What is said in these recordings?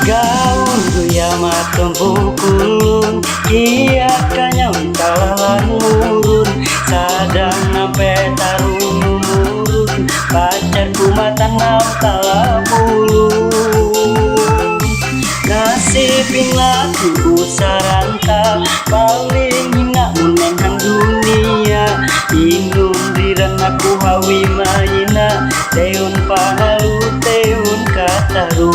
Gaun guyah matom pukulun Kia kanyam talalan murun Sadang nampe tarung murun Pacar kumatan nam talabulun Nasibin laku saranta Paling hina menenang dunia Inung diran aku hawi maina Teun panalu teun kataru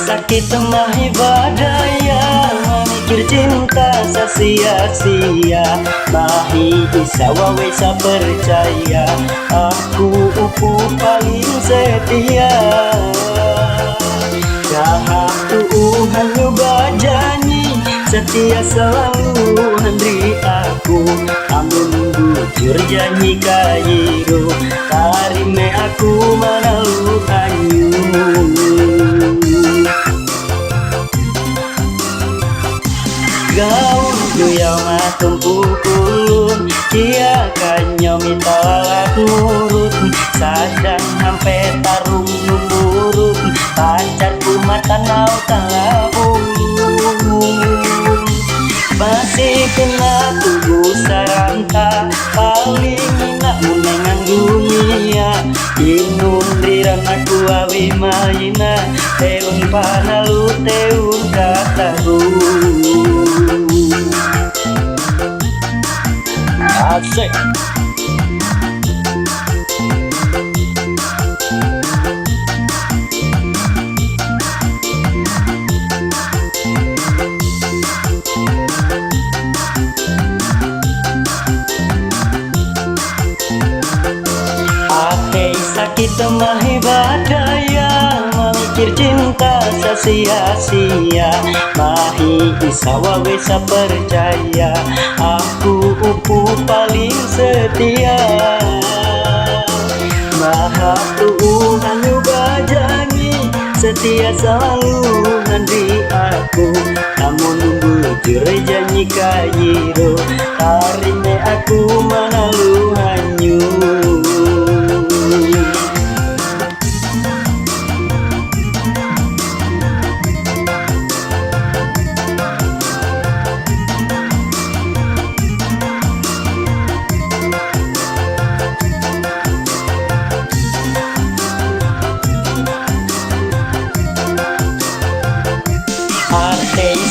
Sakit mahi badaya Memikir cinta sia-sia Mahi bisa wawesa percaya Aku upu paling setia Jahat hanya bajanyi Setia selalu hendri aku Amun bujur janji kayiru Tarime aku manalu hanyu Gaun guyau matum pukulun Kia kanyomi talalat murut Sadang hampe tarung numurut Pacar kumatan nau talabulun Masih kena tubuh saranta Paling enak menengang dunia Inung diran aku awi maina Teun panalu teun kataru Asik. Hati sakit mahi badaya Memikir cinta sia-sia Mahi bisa wawesa percaya Aku upu paling setia Maha Tuhan bajangi Setia selalu nanti aku Namun bujur janji kayiru Tarime aku manalu hanyu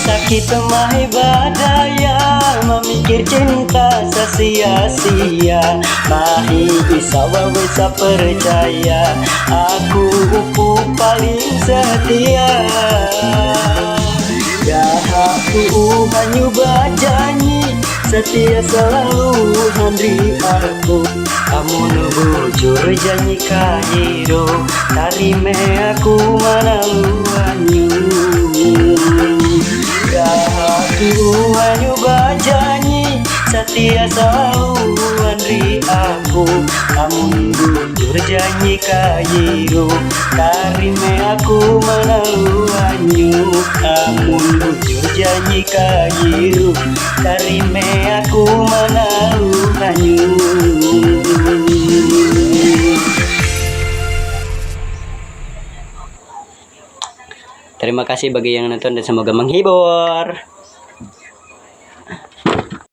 Sakit mahi badaya Memikir cinta sia-sia Mahi bisa wawesa percaya Aku upu paling setia Jahat hanya bajanyi Setia selalu hendri aku Amun bujur janji kayiru Tarime aku manalu hanyu hanya bajanyi Setia selalu hendri aku Namun bujur janji kayiru Tarime aku manalu hanyu Namun bujur janji kayiru Tarime aku manalu hanyu. Terima kasih bagi yang nonton dan semoga menghibur.